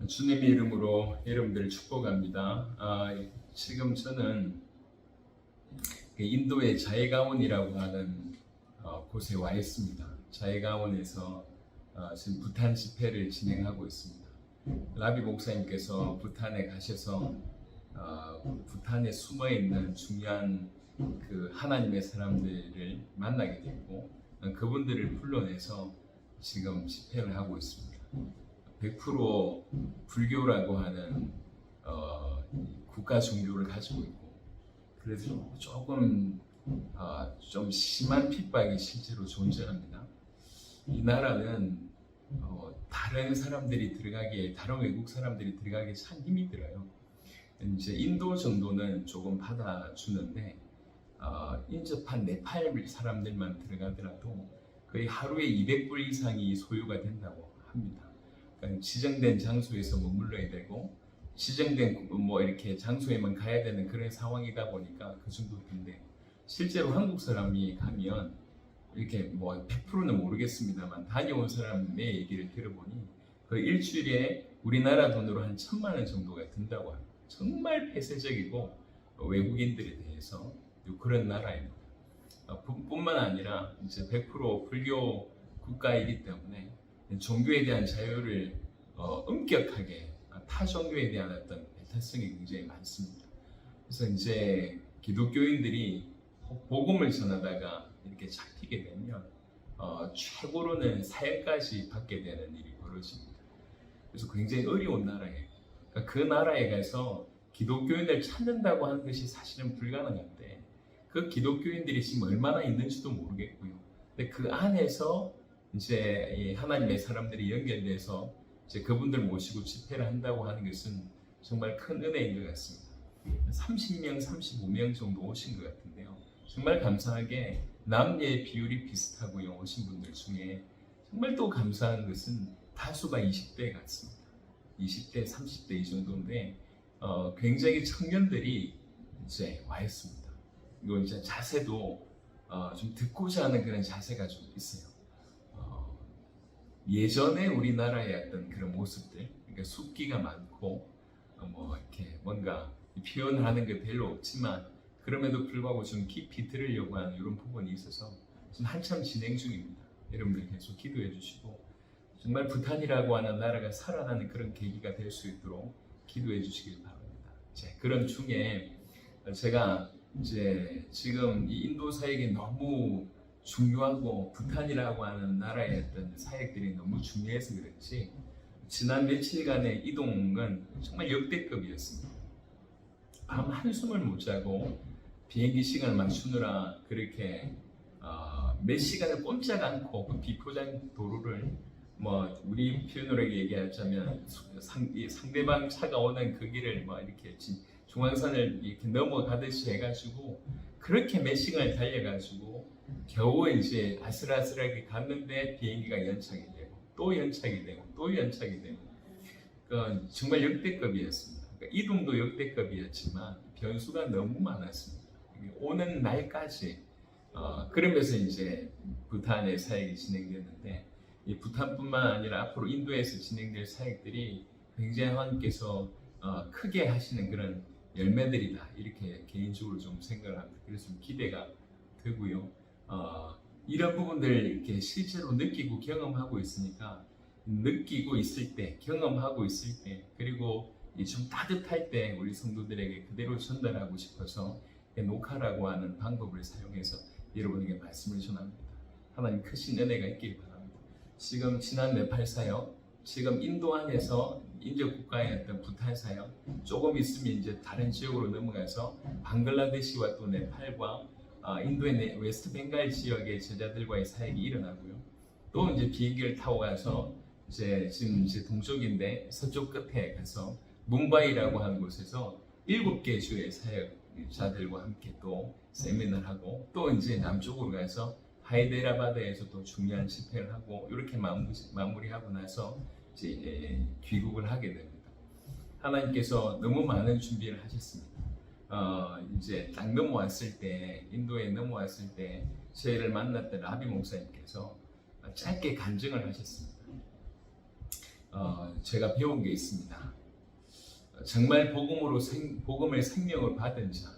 주님의 이름으로 여러분들을 축복합니다. 지금 저는 인도의 자해가온이라고 하는 곳에 와 있습니다. 자해가온에서 지금 부탄 집회를 진행하고 있습니다. 라비 목사님께서 부탄에 가셔서 부탄에 숨어 있는 중요한 그 하나님의 사람들을 만나게 됐고 그분들을 불러내서 지금 집회를 하고 있습니다. 100% 불교라고 하는 국가 종교를 가지고 있고, 그래서 조금 좀 심한 핍박이 실제로 존재합니다. 이 나라는 다른 사람들이 들어가기에, 다른 외국 사람들이 들어가기에 참 힘이 들어요. 이제 인도 정도는 조금 받아주는데 인접한 네팔 사람들만 들어가더라도 거의 하루에 200불 이상이 소요가 된다고 합니다. 그러니까 지정된 장소에서 머물러야 되고 지정된 이렇게 장소에만 가야 되는 그런 상황이다 보니까 그 정도인데, 실제로 한국 사람이 가면 이렇게 100%는 모르겠습니다만 다녀온 사람의 얘기를 들어보니 그 일주일에 우리나라 돈으로 한 1,000만 원 정도가 든다고 합니다. 정말 폐쇄적이고 외국인들에 대해서 그런 나라입니다. 뿐만 아니라 이제 100% 불교 국가이기 때문에 종교에 대한 자유를 엄격하게, 타 종교에 대한 어떤 배타성이 굉장히 많습니다. 그래서 이제 기독교인들이 복음을 전하다가 이렇게 잡히게 되면 최고로는 사형까지 받게 되는 일이 벌어집니다. 그래서 굉장히 어려운 나라예요. 그러니까 그 나라에 가서 기독교인을 찾는다고 하는 것이 사실은 불가능한데, 그 기독교인들이 지금 얼마나 있는지도 모르겠고요. 근데 그 안에서 이제 하나님의 사람들이 연결돼서 이제 그분들 모시고 집회를 한다고 하는 것은 정말 큰 은혜인 것 같습니다. 30명, 35명 정도 오신 것 같은데요. 정말 감사하게 남녀의 비율이 비슷하고요. 오신 분들 중에 정말 또 감사한 것은 다수가 20대 같습니다. 20대, 30대 이 정도인데 굉장히 청년들이 이제 와 있습니다. 이거 이제 자세도 좀 듣고자 하는 그런 자세가 좀 있어요. 예전에 우리나라의 어떤 그런 모습들, 그러니까 숙기가 많고 이렇게 뭔가 표현을 하는 게 별로 없지만 그럼에도 불구하고 좀 깊이 들으려고 하는 이런 부분이 있어서 지금 한참 진행 중입니다. 여러분들 계속 기도해 주시고 정말 부탄이라고 하는 나라가 살아나는 그런 계기가 될 수 있도록 기도해 주시길 바랍니다. 그런 중에 제가 이제 지금 이 인도 사역이 너무 중요하고 부탄이라고 하는 나라의 어떤 사역들이 너무 중요해서 그렇지 지난 며칠간의 이동은 정말 역대급이었습니다. 밤 한숨을 못 자고 비행기 시간을 맞추느라 그렇게 몇 시간을 꼼짝 않고 그 비포장 도로를 우리 표현으로 얘기하자면 상대방 차가 오는 그 길을 이렇게 중앙선을 이렇게 넘어가듯이 해가지고 그렇게 몇 시간을 달려가지고 겨우 이제 아슬아슬하게 갔는데 비행기가 연착이 되고 또 연착이 되고 또 연착이 되고 정말 역대급이었습니다. 그러니까 이동도 역대급이었지만 변수가 너무 많았습니다. 오는 날까지 그러면서 이제 부탄의 사역이 진행됐는데 이 부탄뿐만 아니라 앞으로 인도에서 진행될 사역들이 굉장히 하나님께서 크게 하시는 그런 열매들이다, 이렇게 개인적으로 좀 생각을 합니다. 그래서 좀 기대가 되고요. 이런 부분들 이렇게 실제로 느끼고 경험하고 있으니까 느끼고 있을 때, 경험하고 있을 때, 그리고 좀 따뜻할 때 우리 성도들에게 그대로 전달하고 싶어서 녹화라고 하는 방법을 사용해서 여러분에게 말씀을 전합니다. 하나님 크신 은혜가 있길 바랍니다. 지금 지난 네팔 사역, 지금 인도 안에서 인접 국가의 어떤 부탄 사역, 조금 있으면 이제 다른 지역으로 넘어가서 방글라데시와 또 네팔과 인도의 웨스트 벵갈 지역의 제자들과의 사역이 일어나고요. 또 이제 비행기를 타고 가서 지금 이제 동쪽인데 서쪽 끝에 가서 뭄바이라고 하는 곳에서 7개 주의 사역자들과 함께 또 세미나를 하고 또 이제 남쪽으로 가서 하이데라바드에서 또 중요한 집회를 하고 이렇게 마무리하고 나서 이제 귀국을 하게 됩니다. 하나님께서 너무 많은 준비를 하셨습니다. 이제 딱 넘어왔을 때, 인도에 넘어왔을 때 저희를 만났던 라비 목사님께서 짧게 간증을 하셨습니다. 제가 배운 게 있습니다. 정말 복음을 생명으로 받은 자,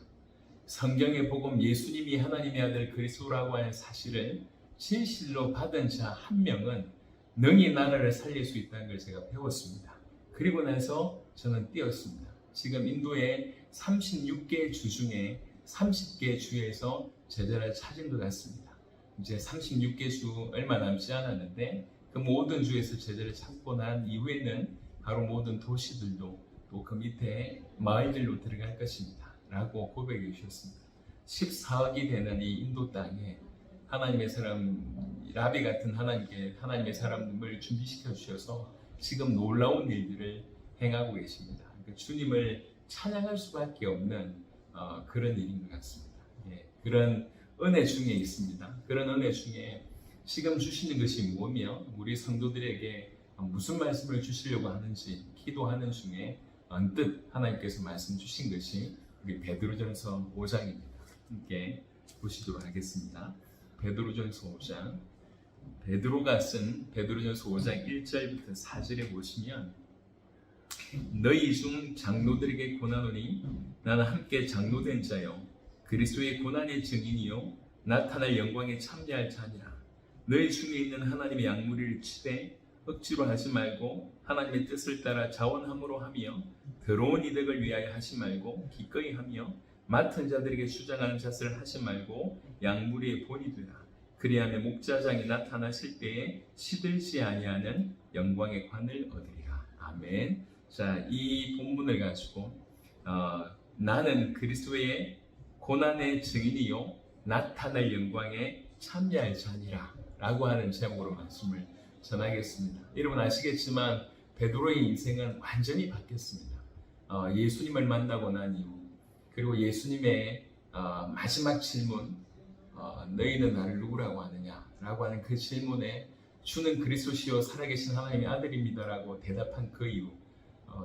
성경의 복음 예수님이 하나님의 아들 그리스도라고 하는 사실을 진실로 받은 자 한 명은 능히 나라를 살릴 수 있다는 걸 제가 배웠습니다. 그리고 나서 저는 뛰었습니다. 지금 인도의 36개 주 중에 30개 주에서 제자를 찾은 것 같습니다. 이제 36개 주 얼마 남지 않았는데 그 모든 주에서 제자를 찾고 난 이후에는 바로 모든 도시들도 또 그 밑에 마을들로 들어갈 것입니다 라고 고백해 주셨습니다. 14억이 되는 이 인도 땅에 하나님의 사람, 라비 같은 하나님의 사람을 준비시켜 주셔서 지금 놀라운 일들을 행하고 계십니다. 그러니까 주님을 찬양할 수밖에 없는 그런 일인 것 같습니다. 예, 그런 은혜 중에 있습니다. 그런 은혜 중에 지금 주시는 것이 뭐며 우리 성도들에게 무슨 말씀을 주시려고 하는지 기도하는 중에 언뜻 하나님께서 말씀 주신 것이 우리 베드로전서 5장입니다. 함께 보시도록 하겠습니다. 베드로전서 5장, 베드로가 쓴 베드로전서 5장 1절부터 4절에 보시면 너희 중 장로들에게 고난하노니 나는 함께 장로된 자요 그리스도의 고난의 증인이요 나타날 영광에 참여할 자니라. 너희 중에 있는 하나님의 양무리를 치되 억지로 하지 말고 하나님의 뜻을 따라 자원함으로 하며 더러운 이득을 위하여 하지 말고 기꺼이 하며 맡은 자들에게 주장하는 자세를 하지 말고 양무리의 본이 되라. 그리하면 목자장이 나타나실 때에 시들지 아니하는 영광의 관을 얻으리라. 아멘. 자, 이 본문을 가지고 나는 그리스도의 고난의 증인이요 나타날 영광에 참여할 자니라 라고 하는 제목으로 말씀을 전하겠습니다. 여러분 아시겠지만 베드로의 인생은 완전히 바뀌었습니다. 예수님을 만나고 난 이후 그리고 예수님의 마지막 질문 너희는 나를 누구라고 하느냐 라고 하는 그 질문에 주는 그리스도시요 살아계신 하나님의 아들입니다라고 대답한 그 이후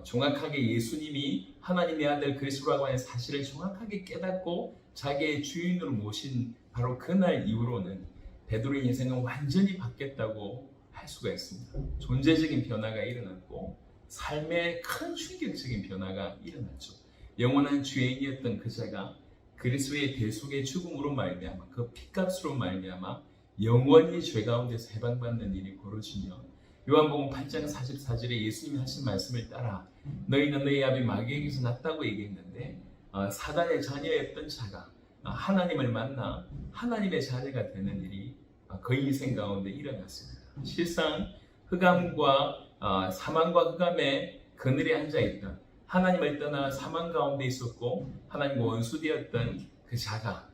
정확하게 예수님이 하나님의 아들 그리스도라고 하는 사실을 정확하게 깨닫고 자기의 주인으로 모신 바로 그날 이후로는 베드로의 인생은 완전히 바뀌었다고 할 수가 있습니다. 존재적인 변화가 일어났고 삶의 큰 충격적인 변화가 일어났죠. 영원한 죄인이었던 그 자가 그리스도의 대속의 죽음으로 말미암아 그 피값으로 말미암아 영원히 죄 가운데서 해방받는 일이 벌어지며 요한복음 8장 44절에 예수님이 하신 말씀을 따라 너희는 너희 아비 마귀에게서 났다고 얘기했는데 사단의 자녀였던 자가 하나님을 만나 하나님의 자녀가 되는 일이 그 인생 가운데 일어났습니다. 실상 흑암과 사망과 흑암의 그늘에 앉아있던 하나님을 떠나 사망 가운데 있었고 하나님과 원수되었던 그 자가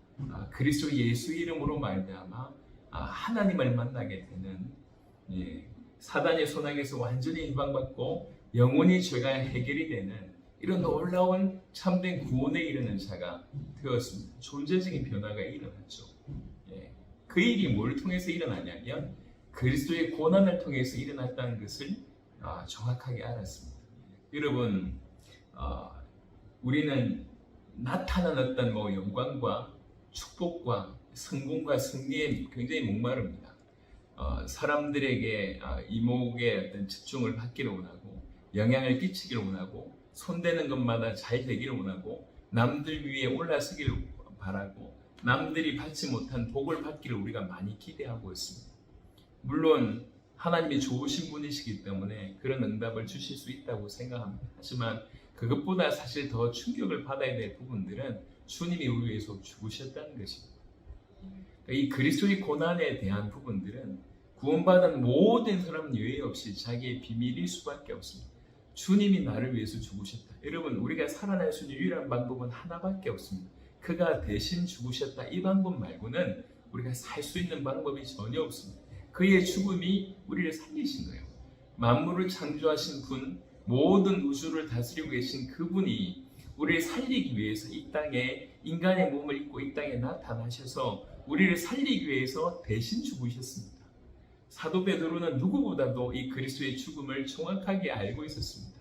그리스도 예수 이름으로 말미암아 하나님을 만나게 되는 사단의 손아귀에서 완전히 해방받고 영원히 죄가 해결이 되는 이런 놀라운 참된 구원에 이르는 자가 되었습니다. 존재적인 변화가 일어났죠. 그 일이 뭘 통해서 일어나냐면 그리스도의 고난을 통해서 일어났다는 것을 정확하게 알았습니다. 여러분 우리는 나타난 어떤 영광과 축복과 성공과 승리에 굉장히 목마릅니다. 사람들에게 이목의 어떤 집중을 받기를 원하고 영향을 끼치기를 원하고 손대는 것마다 잘 되기를 원하고 남들 위에 올라서기를 바라고 남들이 받지 못한 복을 받기를 우리가 많이 기대하고 있습니다. 물론 하나님이 좋으신 분이시기 때문에 그런 응답을 주실 수 있다고 생각합니다. 하지만 그것보다 사실 더 충격을 받아야 될 부분들은 주님이 우리 위해서 죽으셨다는 것입니다. 이 그리스도의 고난에 대한 부분들은 구원받은 모든 사람 예외 없이 자기의 비밀일 수밖에 없습니다. 주님이 나를 위해서 죽으셨다. 여러분 우리가 살아날 수 있는 유일한 방법은 하나밖에 없습니다. 그가 대신 죽으셨다. 이 방법 말고는 우리가 살 수 있는 방법이 전혀 없습니다. 그의 죽음이 우리를 살리신 거예요. 만물을 창조하신 분, 모든 우주를 다스리고 계신 그분이 우리를 살리기 위해서 이 땅에 인간의 몸을 입고 이 땅에 나타나셔서 우리를 살리기 위해서 대신 죽으셨습니다. 사도 베드로는 누구보다도 이 그리스도의 죽음을 정확하게 알고 있었습니다.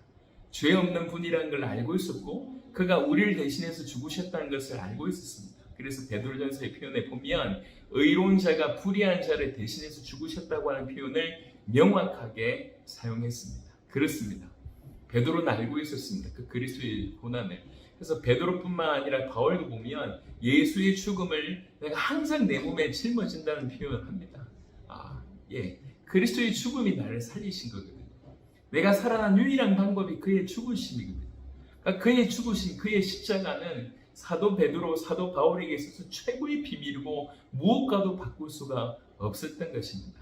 죄 없는 분이라는 걸 알고 있었고 그가 우리를 대신해서 죽으셨다는 것을 알고 있었습니다. 그래서 베드로전서의 표현에 보면 의로운 자가 불의한 자를 대신해서 죽으셨다고 하는 표현을 명확하게 사용했습니다. 그렇습니다. 베드로는 알고 있었습니다. 그 그리스도의 고난을. 그래서 베드로뿐만 아니라 바울도 보면 예수의 죽음을 내가 항상 내 몸에 짊어진다는 표현을 합니다. 예, 그리스도의 죽음이 나를 살리신 거거든요. 내가 살아난 유일한 방법이 그의 죽으심이거든요. 그러니까 그의 죽으심, 그의 십자가는 사도 베드로, 사도 바울에게 있어서 최고의 비밀이고 무엇과도 바꿀 수가 없었던 것입니다.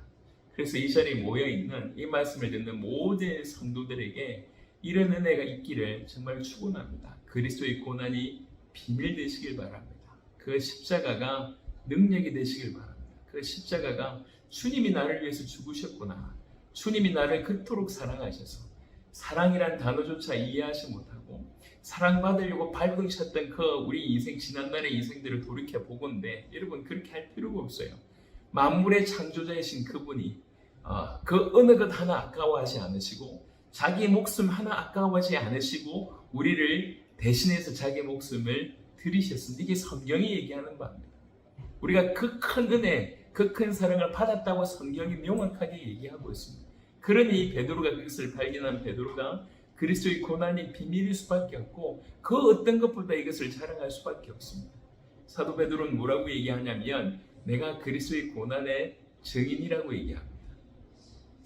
그래서 이 자리에 모여있는 이 말씀을 듣는 모든 성도들에게 이런 은혜가 있기를 정말 축원합니다. 그리스도의 고난이 비밀 되시길 바랍니다. 그 십자가가 능력이 되시길 바랍니다. 그 십자가가 주님이 나를 위해서 죽으셨구나. 주님이 나를 그토록 사랑하셔서 사랑이란 단어조차 이해하지 못하고 사랑받으려고 발버둥쳤던 그 우리 인생, 지난날의 인생들을 돌이켜보건대 여러분 그렇게 할 필요가 없어요. 만물의 창조자이신 그분이 그 어느 것 하나 아까워하지 않으시고 자기 목숨 하나 아까워하지 않으시고 우리를 대신해서 자기 목숨을 들이셨습니다. 이게 성경이 얘기하는 바입니다. 우리가 그 큰 은혜, 그 큰 사랑을 받았다고 성경이 명확하게 얘기하고 있습니다. 그러니 베드로가 그것을 발견한 베드로가 그리스도의 고난이 비밀일 수밖에 없고 그 어떤 것보다 이것을 자랑할 수밖에 없습니다. 사도 베드로는 뭐라고 얘기하냐면 내가 그리스도의 고난의 증인이라고 얘기합니다.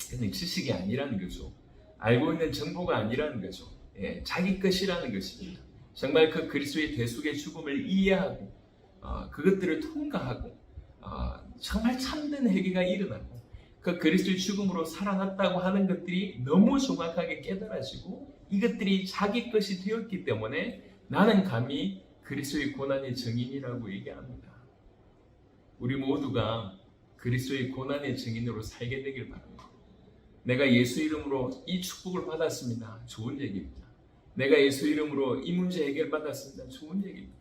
그냥 지식이 아니라는 거죠. 알고 있는 정보가 아니라는 거죠. 예, 자기 것이라는 것입니다. 정말 그 그리스도의 대속의 죽음을 이해하고 그것들을 통과하고 정말 참된 회개가 일어나고 그 그리스도의 죽음으로 살아났다고 하는 것들이 너무 정확하게 깨달아지고 이것들이 자기 것이 되었기 때문에 나는 감히 그리스도의 고난의 증인이라고 얘기합니다. 우리 모두가 그리스도의 고난의 증인으로 살게 되길 바랍니다. 내가 예수 이름으로 이 축복을 받았습니다. 좋은 얘기입니다. 내가 예수 이름으로 이 문제 해결받았습니다. 좋은 얘기입니다.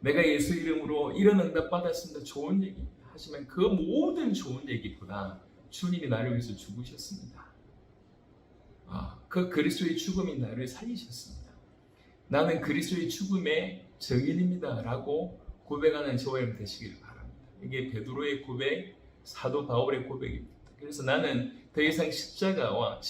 내가 예수 이름으로 이런 응답 받았습니다. 좋은 얘기입니다. 하지만 그 모든 좋은 얘기보다 주님이 나를 위해서 죽으셨습니다. 그 그리스도의 죽음이 나를 살리셨습니다. 나는 그리스도의 죽음의 증인입니다. 라고 고백하는 저와 여러분 되시길 바랍니다. 이게 베드로의 고백, 사도 바울의 고백입니다. 그래서 나는 더 이상 십자가와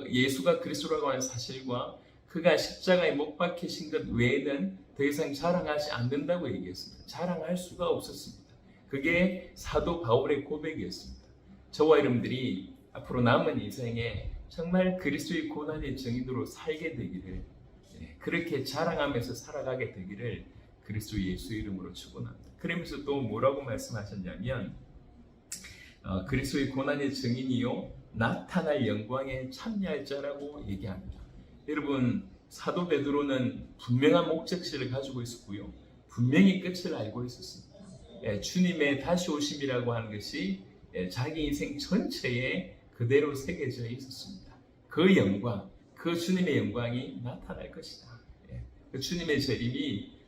예수가 그리스도라고 하는 사실과 그가 십자가에 못 박히신 것 외에는 더 이상 자랑하지 않는다고 얘기했습니다. 자랑할 수가 없었습니다. 그게 사도 바울의 고백이었습니다. 저와 여러분들이 앞으로 남은 인생에 정말 그리스도의 고난의 증인으로 살게 되기를 그렇게 자랑하면서 살아가게 되기를 그리스도 예수 이름으로 축원합니다. 그러면서 또 뭐라고 말씀하셨냐면 그리스도의 고난의 증인이요 나타날 영광에 참여할 자라고 얘기합니다. 여러분 사도 베드로는 분명한 목적지를 가지고 있었고요. 분명히 끝을 알고 있었습니다. 주님의 다시 오심이라고 하는 것이 자기 인생 전체에 그대로 새겨져 있었습니다. 그 영광, 그 주님의 영광이 나타날 것이다. 그 주님의 재림이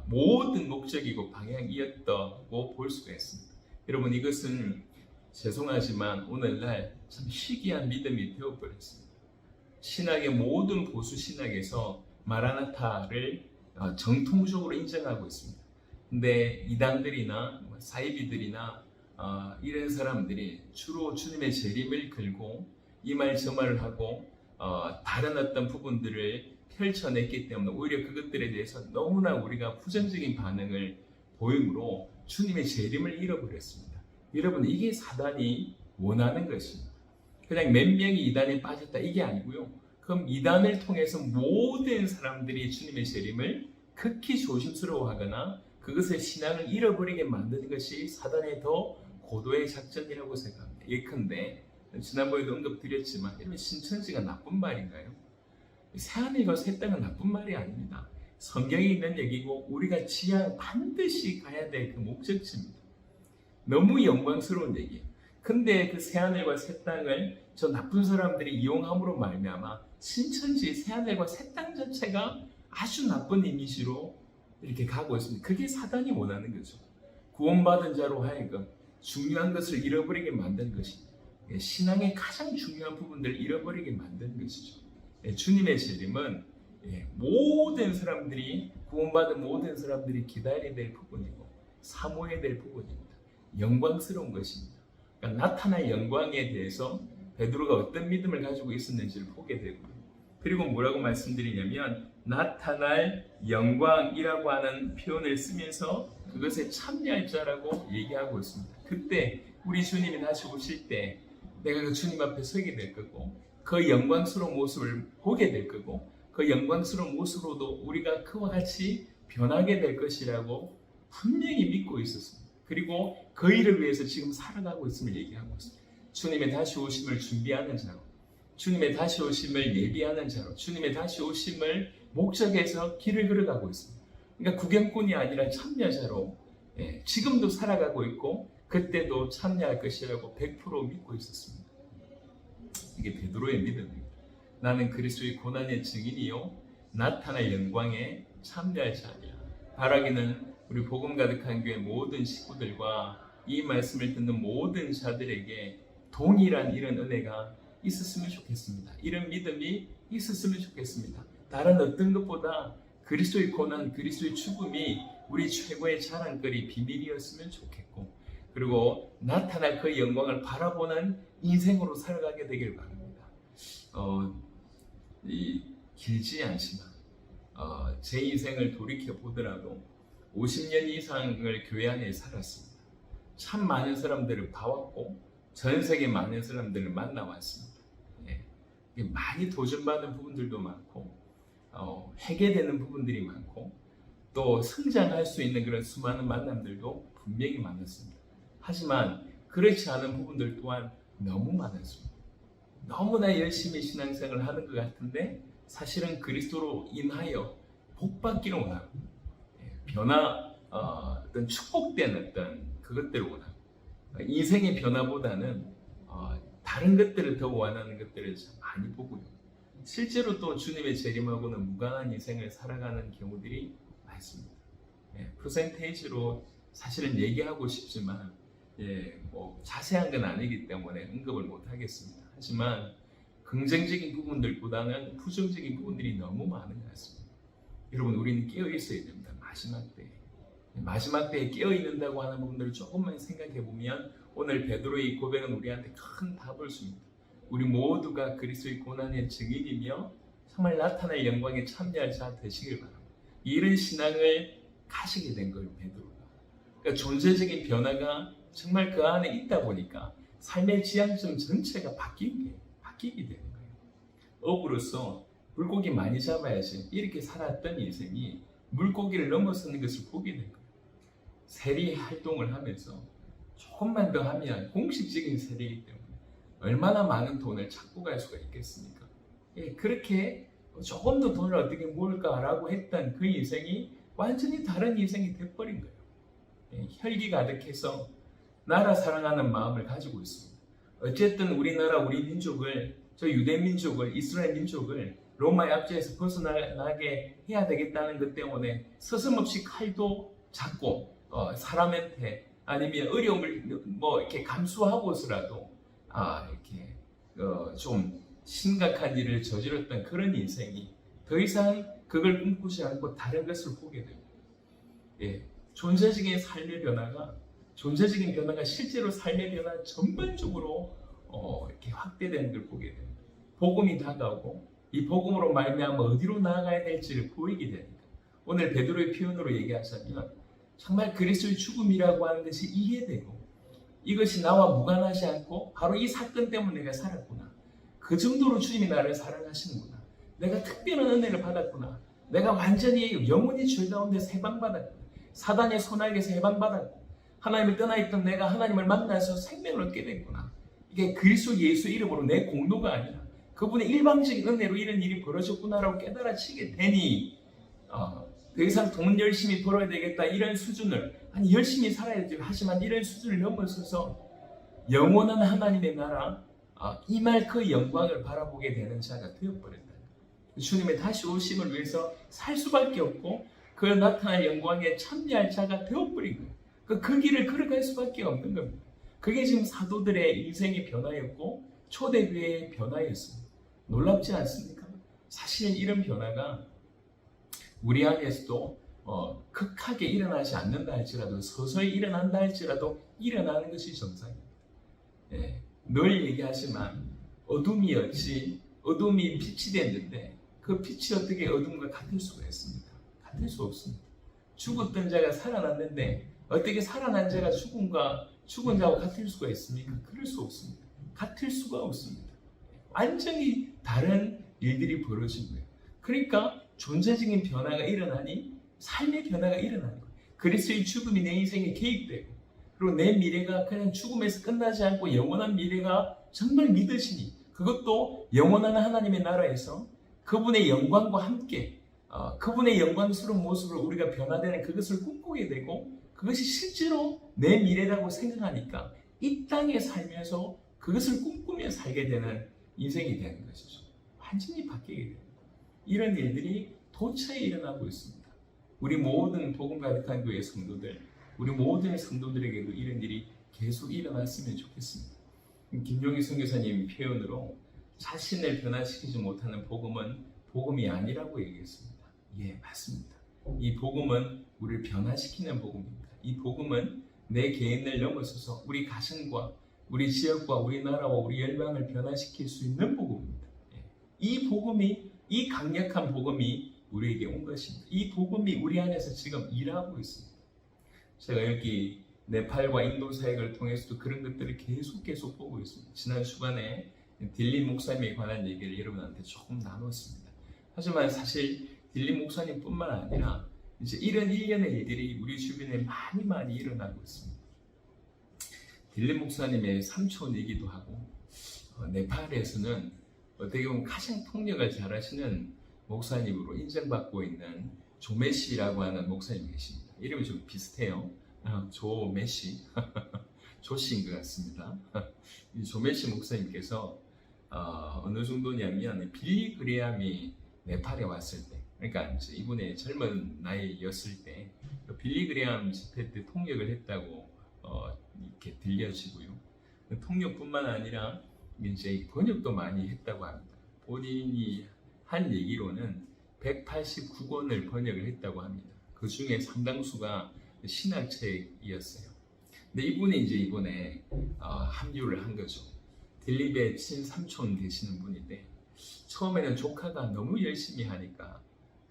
모든 목적이고 방향이었다고 볼 수가 있습니다. 여러분 이것은 죄송하지만 오늘날 참 희귀한 믿음이 되어버렸습니다. 신학의 모든 보수 신학에서 마라나타를 정통적으로 인정하고 있습니다. 근데 이단들이나 사이비들이나 이런 사람들이 주로 주님의 재림을 걸고 이 말 저 말을 하고 다른 어떤 부분들을 펼쳐냈기 때문에 오히려 그것들에 대해서 너무나 우리가 부정적인 반응을 보이므로 주님의 재림을 잃어버렸습니다. 여러분 이게 사단이 원하는 것입니다. 그냥 몇 명이 이단에 빠졌다 이게 아니고요. 그럼 이단을 통해서 모든 사람들이 주님의 재림을 극히 조심스러워하거나 그것의 신앙을 잃어버리게 만드는 것이 사단의 더 고도의 작전이라고 생각합니다. 예컨대 지난번에도 언급드렸지만 이러면 신천지가 나쁜 말인가요? 새하늘과 새 땅은 나쁜 말이 아닙니다. 성경에 있는 얘기고 우리가 지향 반드시 가야 될 그 목적지입니다. 너무 영광스러운 얘기예요. 근데 그 새하늘과 새 땅을 저 나쁜 사람들이 이용함으로 말미암아 신천지 새하늘과 새 땅 자체가 아주 나쁜 이미지로 이렇게 가고 있습니다. 그게 사단이 원하는 거죠. 구원받은 자로 하여금 중요한 것을 잃어버리게 만든 것입니다. 신앙의 가장 중요한 부분들을 잃어버리게 만든 것이죠. 주님의 재림은 모든 사람들이 구원받은 모든 사람들이 기다려야 될 부분이고 사모해야 될 부분입니다. 영광스러운 것입니다. 그러니까 나타날 영광에 대해서 베드로가 어떤 믿음을 가지고 있었는지를 보게 되고, 그리고 뭐라고 말씀드리냐면 나타날 영광이라고 하는 표현을 쓰면서 그것에 참여할 자라고 얘기하고 있습니다. 그때 우리 주님이 다시 오실 때 내가 그 주님 앞에 서게 될 거고, 그 영광스러운 모습을 보게 될 거고, 그 영광스러운 모습으로도 우리가 그와 같이 변하게 될 것이라고 분명히 믿고 있었습니다. 그리고 그 일을 위해서 지금 살아가고 있음을 얘기하고 있습니다. 주님의 다시 오심을 준비하는 자로, 주님의 다시 오심을 예비하는 자로, 주님의 다시 오심을 목적해서 길을 걸어가고 있습니다. 그러니까 구경꾼이 아니라 참여자로 지금도 살아가고 있고 그때도 참여할 것이라고 100% 믿고 있었습니다. 이게 베드로의 믿음입니다. 나는 그리스도의 고난의 증인이요 나타날 영광에 참여할 자니라. 바라기는 우리 복음 가득한 교회 모든 식구들과 이 말씀을 듣는 모든 자들에게 동일한 이런 은혜가 있었으면 좋겠습니다. 이런 믿음이 있었으면 좋겠습니다. 다른 어떤 것보다 그리스도의 고난, 그리스도의 죽음이 우리 최고의 자랑거리, 비밀이었으면 좋겠고, 그리고 나타날 그 영광을 바라보는 인생으로 살아가게 되길 바랍니다. 길지 않지만 제 인생을 돌이켜 보더라도 50년 이상을 교회 안에 살았습니다. 참 많은 사람들을 봐왔고 전 세계 많은 사람들을 만나왔습니다. 많이 도전받은 부분들도 많고 회개되는 부분들이 많고 또 성장할 수 있는 그런 수많은 만남들도 분명히 많았습니다. 하지만 그렇지 않은 부분들 또한 너무 많았습니다. 너무나 열심히 신앙생활을 하는 것 같은데 사실은 그리스도로 인하여 복받기를 원하고 어떤 축복된 어떤 그것들을 원하고 인생의 변화보다는 다른 것들을 더 원하는 것들을 참 많이 보고요. 실제로 또 주님의 재림하고는 무관한 인생을 살아가는 경우들이 많습니다. 퍼센테이지로 사실은 얘기하고 싶지만 자세한 건 아니기 때문에 언급을 못 하겠습니다. 하지만 긍정적인 부분들보다는 부정적인 부분들이 너무 많은 것 같습니다. 여러분, 우리는 깨어 있어야 됩니다. 마지막 때에 깨어 있는다고 하는 부분들을 조금만 생각해 보면 오늘 베드로의 고백은 우리한테 큰 답을 줍니다. 우리 모두가 그리스도의 고난의 증인이며 정말 나타날 영광에 참여할 자 되시길 바랍니다. 이런 신앙을 가지게 된 거예요, 베드로가. 그러니까 존재적인 변화가 정말 그 안에 있다 보니까 삶의 지향점 전체가 바뀌게 되는 거예요. 어부로서 물고기 많이 잡아야지 이렇게 살았던 인생이 물고기를 넘어서는 것을 보게 된 거예요. 세리 활동을 하면서 조금만 더 하면 공식적인 세리이기 때문에 얼마나 많은 돈을 찾고 갈 수가 있겠습니까? 그렇게 조금 더 돈을 어떻게 모을까라고 했던 그 인생이 완전히 다른 인생이 돼버린 거예요. 혈기 가득해서 나라 사랑하는 마음을 가지고 있습니다. 어쨌든 우리나라, 우리 민족을, 저 유대 민족을, 이스라엘 민족을 로마의 압제에서 벗어나게 해야 되겠다는 것 때문에 서슴없이 칼도 잡고 사람한테 아니면 어려움을 이렇게 감수하고서라도 이렇게 좀 심각한 일을 저질렀던 그런 인생이 더 이상 그걸 꿈꾸지 않고 다른 것을 보게 됩니다. 존재적인 삶의 변화가 실제로 삶의 변화 전반적으로 이렇게 확대되는 걸 보게 됩니다. 복음이 다가오고 이 복음으로 말미암아 어디로 나아가야 될지를 보이게 됩니다. 오늘 베드로의 표현으로 얘기하자면 정말 그리스도의 죽음이라고 하는 것이 이해되고 이것이 나와 무관하지 않고 바로 이 사건 때문에 내가 살았구나. 그 정도로 주님이 나를 사랑하시는구나. 내가 특별한 은혜를 받았구나. 내가 완전히 영원히 죄 가운데서 해방받았구나. 사단의 손아귀에서 해방받았고 하나님을 떠나있던 내가 하나님을 만나서 생명을 얻게 됐구나. 이게 그리스도 예수 이름으로 내 공로가 아니라 그분의 일방적인 은혜로 이런 일이 벌어졌구나라고 깨달아지게 되니 더 이상 돈 열심히 벌어야 되겠다 이런 수준을 열심히 살아야 되죠. 하지만 이런 수준을 넘어서서 영원한 하나님의 나라 임할 그 영광을 바라보게 되는 자가 되어버린다. 주님의 다시 오심을 위해서 살 수밖에 없고 그 나타날 영광에 참여할 자가 되어버린 거예요. 그 길을 걸어갈 수밖에 없는 겁니다. 그게 지금 사도들의 인생의 변화였고 초대교회의 변화였습니다. 놀랍지 않습니까? 사실 이런 변화가 우리 안에서도 극하게 일어나지 않는다 할지라도 서서히 일어난다 할지라도 일어나는 것이 정상입니다. 늘 얘기하지만 어둠이었지 어둠이 빛이 됐는데 그 빛이 어떻게 어둠과 같을 수가 있습니까? 같을 수 없습니다. 죽었던 자가 살아났는데 어떻게 살아난 자가 죽은 자와 같을 수가 있습니까? 그럴 수 없습니다. 같을 수가 없습니다. 완전히 다른 일들이 벌어진 거예요. 그러니까 존재적인 변화가 일어나니 삶의 변화가 일어나는 거예요. 그리스도의 죽음이 내 인생에 개입되고 그리고 내 미래가 그냥 죽음에서 끝나지 않고 영원한 미래가 정말 믿으시니 그것도 영원한 하나님의 나라에서 그분의 영광과 함께 그분의 영광스러운 모습으로 우리가 변화되는 그것을 꿈꾸게 되고 그것이 실제로 내 미래라고 생각하니까 이 땅에 살면서 그것을 꿈꾸며 살게 되는 인생이 되는 것이죠. 완전히 바뀌게 됩니다. 이런 일들이 도처에 일어나고 있습니다. 우리 모든 복음 가득한 교회 성도들, 우리 모든 성도들에게도 이런 일이 계속 일어났으면 좋겠습니다. 김용희 선교사님 표현으로 자신을 변화시키지 못하는 복음은 복음이 아니라고 얘기했습니다. 예, 맞습니다. 이 복음은 우리를 변화시키는 복음입니다. 이 복음은 내 개인을 넘어서서 우리 가정과 우리 지역과 우리나라와 우리 열방을 변화시킬 수 있는 복음입니다. 이 복음이, 이 강력한 복음이 우리에게 온 것입니다. 이 복음이 우리 안에서 지금 일하고 있습니다. 제가 여기 네팔과 인도 사역을 통해서도 그런 것들을 계속 보고 있습니다. 지난 주간에 딜린 목사님에 관한 얘기를 여러분한테 조금 나눴습니다. 하지만 사실 딜린 목사님뿐만 아니라 이제 이런 일련의 일들이 우리 주변에 많이 일어나고 있습니다. 딜린 목사님의 삼촌이기도 하고 네팔에서는 어떻게 보면 가장 통역을 잘하시는 목사님으로 인정받고 있는 조메시라고 하는 목사님이 계십니다. 이름이 좀 비슷해요. 조메시 조씨인 것 같습니다. 이 조메시 목사님께서 어느 정도냐면 빌리 그레함이 네팔에 왔을 때, 그러니까 이제 이분의 젊은 나이였을 때 빌리 그레함 집회 때 통역을 했다고 이렇게 들려지고요. 통역뿐만 아니라 이제 번역도 많이 했다고 합니다. 본인이 한 얘기로는 189권을 번역을 했다고 합니다. 그 중에 상당수가 신학책이었어요. 근데 이분이 이제 이번에 합류를 한 거죠. 딜립의 친삼촌 되시는 분인데 처음에는 조카가 너무 열심히 하니까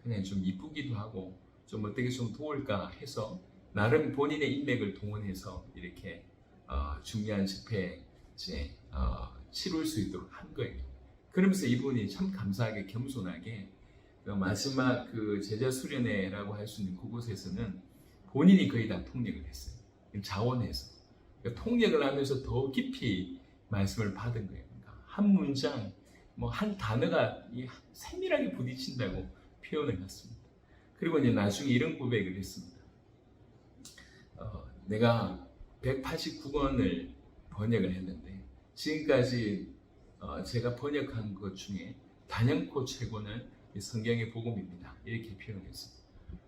그냥 좀 이쁘기도 하고 좀 어떻게 좀 도울까 해서 나름 본인의 인맥을 동원해서 이렇게 중요한 집회에 이제 치룰 수 있도록 한 거예요. 그러면서 이분이 참 감사하게 겸손하게 그 마지막 그 제자 수련회라고 할 수 있는 그곳에서는 본인이 거의 다 통역을 했어요. 자원해서 그러니까 통역을 하면서 더 깊이 말씀을 받은 거예요. 그러니까 한 문장, 뭐 한 단어가 세밀하게 부딪힌다고 표현을 했습니다. 그리고 이제 나중에 이런 고백을 했습니다. 내가 189권을 번역을 했는데 지금까지 제가 번역한 것 중에 단연코 최고는 성경의 복음입니다. 이렇게 표현했습니다.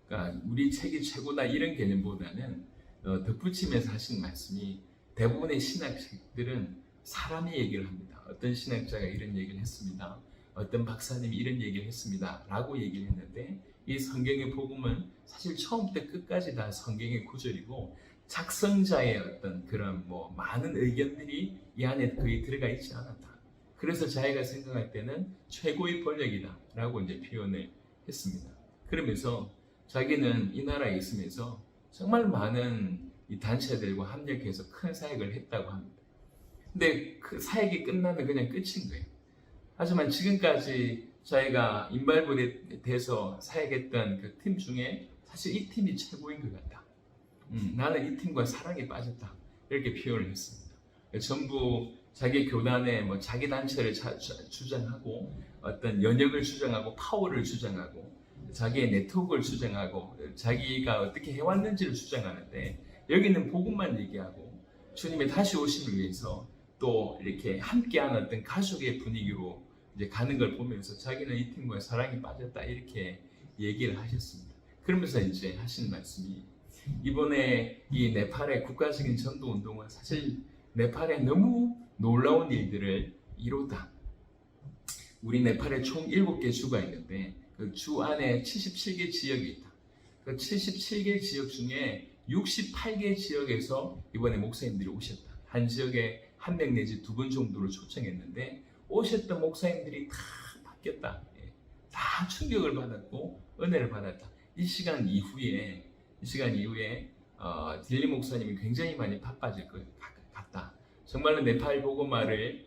그러니까 우리 책이 최고다 이런 개념보다는 덧붙이면서 하신 말씀이 대부분의 신학책들은 사람의 얘기를 합니다. 어떤 신학자가 이런 얘기를 했습니다. 어떤 박사님이 이런 얘기를 했습니다. 라고 얘기를 했는데 이 성경의 복음은 사실 처음부터 끝까지 다 성경의 구절이고 작성자의 어떤 그런 뭐 많은 의견들이 이 안에 거의 들어가 있지 않았다. 그래서 자기가 생각할 때는 최고의 번역이다 라고 이제 표현을 했습니다. 그러면서 자기는 이 나라에 있으면서 정말 많은 이 단체들과 협력해서 큰 사역을 했다고 합니다. 근데 그 사역이 끝나면 그냥 끝인 거예요. 하지만 지금까지 자기가 인발부돼서 사역했던 그 팀 중에 사실 이 팀이 최고인 것 같다. 나는 이 팀과 사랑에 빠졌다. 이렇게 표현을 했습니다. 전부 자기 교단에 뭐 자기 단체를 주장하고 어떤 연역을 주장하고 파워를 주장하고 자기의 네트워크를 주장하고 자기가 어떻게 해왔는지를 주장하는데 여기는 복음만 얘기하고 주님의 다시 오심을 위해서 또 이렇게 함께하는 어떤 가족의 분위기로 이제 가는 걸 보면서 자기는 이 팀과 사랑에 빠졌다 이렇게 얘기를 하셨습니다. 그러면서 이제 하신 말씀이 이번에 이 네팔의 국가적인 전도 운동은 사실 네팔에 너무 놀라운 일들을 이뤘다. 우리 네팔에 총 7개 주가 있는데 그 주 안에 77개 지역이 있다. 그 77개 지역 중에 68개 지역에서 이번에 목사님들이 오셨다. 한 지역에 한 명 내지 두 분 정도를 초청했는데 오셨던 목사님들이 다 바뀌었다. 예. 다 충격을 받았고 은혜를 받았다. 이 시간 이후에 딜리 목사님이 굉장히 많이 바빠질 것 같다. 정말로 네팔 복음화를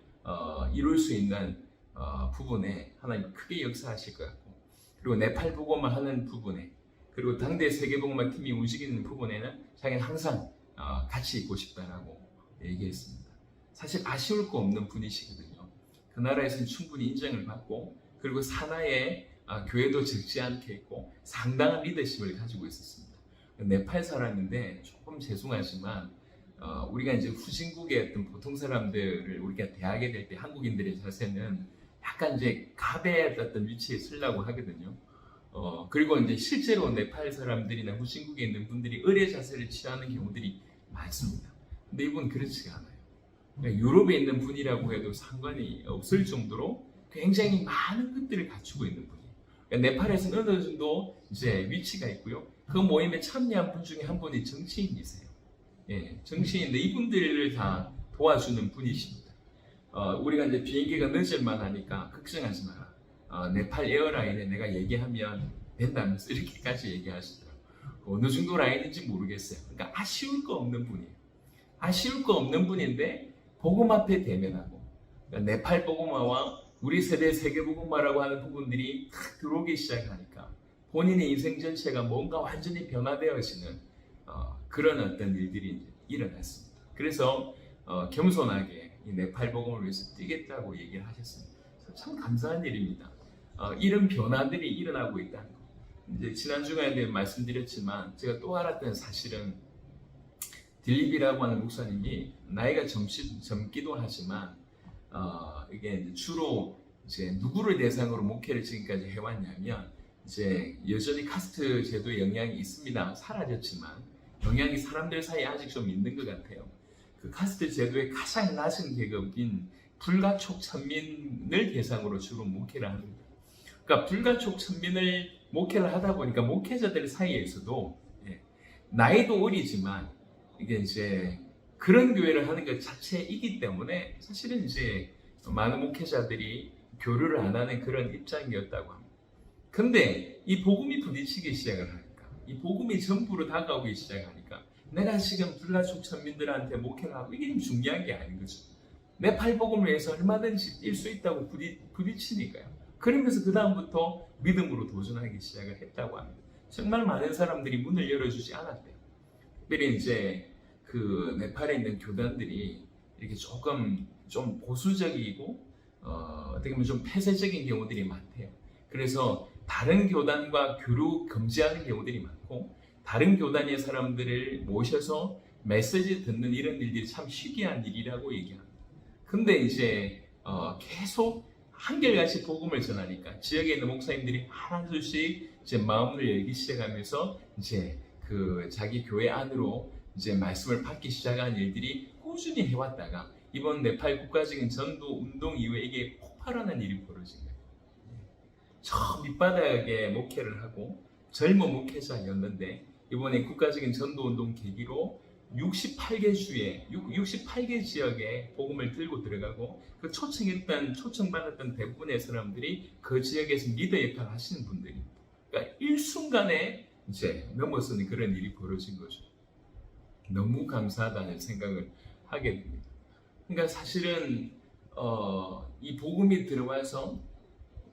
이룰 수 있는 부분에 하나님 크게 역사하실 것 같고, 그리고 네팔 복음화 하는 부분에, 그리고 당대 세계복음화 팀이 움직이는 부분에는 자기는 항상 같이 있고 싶다라고 얘기했습니다. 사실 아쉬울 거 없는 분이시거든요. 그 나라에서는 충분히 인정을 받고, 그리고 산하에 교회도 적지 않게 있고 상당한 리더십을 가지고 있었습니다. 네팔 사람인데 조금 죄송하지만 우리가 이제 후진국의 어떤 보통 사람들을 우리가 대하게 될 때 한국인들의 자세는 약간 이제 갑의 어떤 위치에 서려고 하거든요. 그리고 이제 실제로 네팔 사람들이나 후진국에 있는 분들이 의례 자세를 취하는 경우들이 많습니다. 근데 이분 그렇지가 않아요. 그러니까 유럽에 있는 분이라고 해도 상관이 없을 정도로 굉장히 많은 것들을 갖추고 있는 분이에요. 그러니까 네팔에서는 어느 정도 이제 위치가 있고요. 그 모임에 참여한 분 중에 한 분이 정치인이세요. 예, 정치인인데 이분들을 다 도와주는 분이십니다. 우리가 이제 비행기가 늦을만 하니까 걱정하지 마라. 네팔 에어라인에 내가 얘기하면 된다면서 이렇게까지 얘기하시더라고요. 어느 정도 라인인지 모르겠어요. 그러니까 아쉬울 거 없는 분이에요. 아쉬울 거 없는 분인데 복음 앞에 대면하고, 그러니까 네팔 복음화와 우리 세대 세계 복음화라고 하는 부분들이 탁 들어오기 시작하니까 본인의 인생 전체가 뭔가 완전히 변화되어지는 그런 어떤 일들이 이제 일어났습니다. 그래서 겸손하게 이 네팔 복음을 위해서 뛰겠다고 얘기를 하셨습니다. 참 감사한 일입니다. 이런 변화들이 일어나고 있다는 거. 이제 지난 주간에 말씀드렸지만 제가 또 알았던 사실은 딜립이라고 하는 목사님이 나이가 젊기도 하지만 이게 주로 이제 누구를 대상으로 목회를 지금까지 해왔냐면, 이제 여전히 카스트 제도의 영향이 있습니다. 사라졌지만 영향이 사람들 사이에 아직 좀 있는 것 같아요. 그 카스트 제도의 가장 낮은 계급인 불가촉 천민을 대상으로 주로 목회를 합니다. 그러니까 불가촉 천민을 목회를 하다 보니까 목회자들 사이에서도 나이도 어리지만 이게 이제 그런 교회를 하는 것 자체이기 때문에 사실은 이제 많은 목회자들이 교류를 안 하는 그런 입장이었다고 합니다. 근데 이 복음이 부딪히기 시작을 하니까, 이 복음이 전부로 다가오기 시작하니까 내가 지금 불가촉 천민들한테 목회를 하고 이게 중요한 게 아닌 거죠. 네팔 복음을 위해서 얼마든지 뛸 수 있다고 부딪히니까요. 그러면서 그 다음부터 믿음으로 도전하기 시작을 했다고 합니다. 정말 많은 사람들이 문을 열어주지 않았대요. 특별히 이제 그 네팔에 있는 교단들이 이렇게 조금 좀 보수적이고 어떻게 보면 좀 폐쇄적인 경우들이 많대요. 그래서 다른 교단과 교류 금지하는 경우들이 많고, 다른 교단의 사람들을 모셔서 메시지 듣는 이런 일들이 참 희귀한 일이라고 얘기합니다. 근데 이제 계속 한결같이 복음을 전하니까 지역에 있는 목사님들이 하나둘씩 이제 마음을 열기 시작하면서 이제 그 자기 교회 안으로 이제 말씀을 받기 시작한 일들이 꾸준히 해왔다가 이번 네팔 국가적인 전도 운동 이후에 이게 폭발하는 일이 벌어진 거예요. 저 밑바닥에 목회를 하고 젊은 목회자였는데 이번에 국가적인 전도 운동 계기로 68개 주에 68개 지역에 복음을 들고 들어가고, 그 초청받았던 대부분의 사람들이 그 지역에서 리더 역할을 하시는 분들입니다. 그러니까 일순간에 이제 넘어서는 그런 일이 벌어진 거죠. 너무 감사하다는 생각을 하게 됩니다. 그러니까 사실은 이 복음이 들어와서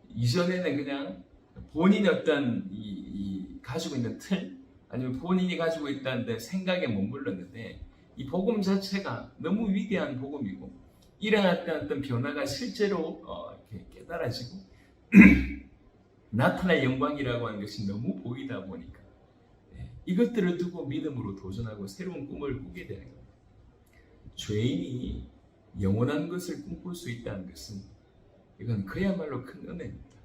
이전에는 그냥 본인의 어떤 이 가지고 있는 틀, 아니면 본인이 가지고 있다는 생각에 머물렀는데, 이 복음 자체가 너무 위대한 복음이고 일어났던 어떤 변화가 실제로 이렇게 깨달아지고 나타날 영광이라고 하는 것이 너무 보이다 보니까 이것들을 두고 믿음으로 도전하고 새로운 꿈을 꾸게 되는 겁니다. 죄인이 영원한 것을 꿈꿀 수 있다는 것은 이건 그야말로 큰 은혜입니다.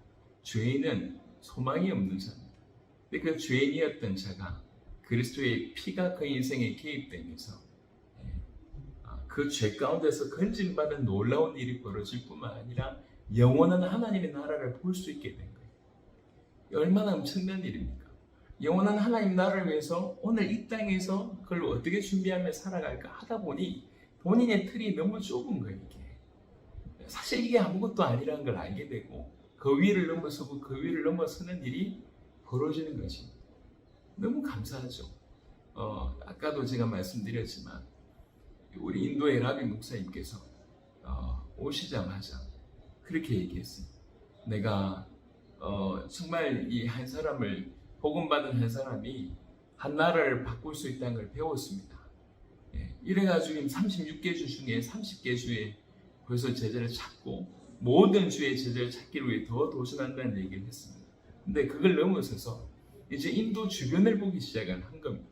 죄인은 소망이 없는 자입니다. 근데 그 죄인이었던 자가 그리스도의 피가 그 인생에 개입되면서 그 죄 가운데서 건진받은 놀라운 일이 벌어질 뿐만 아니라 영원한 하나님의 나라를 볼 수 있게 된 거예요. 얼마나 엄청난 일입니까? 영원한 하나님 나라를 위해서 오늘 이 땅에서 그걸 어떻게 준비하며 살아갈까 하다 보니 본인의 틀이 너무 좁은 거예요. 이게. 사실 이게 아무것도 아니라는 걸 알게 되고 그 위를 넘어서고 그 위를 넘어서는 일이 벌어지는 거지. 너무 감사하죠. 아까도 제가 말씀드렸지만 우리 인도의 라비 목사님께서 오시자마자 그렇게 얘기했어요. 내가 정말 이 한 사람을 복음받은 한 사람이 한 나라를 바꿀 수 있다는 걸 배웠습니다. 예, 이래가지고 36개 주 중에 30개 주에 벌써 제자를 찾고 모든 주의 제자를 찾기를 위해 더 도전한다는 얘기를 했습니다. 근데 그걸 넘어서서 이제 인도 주변을 보기 시작한 겁니다.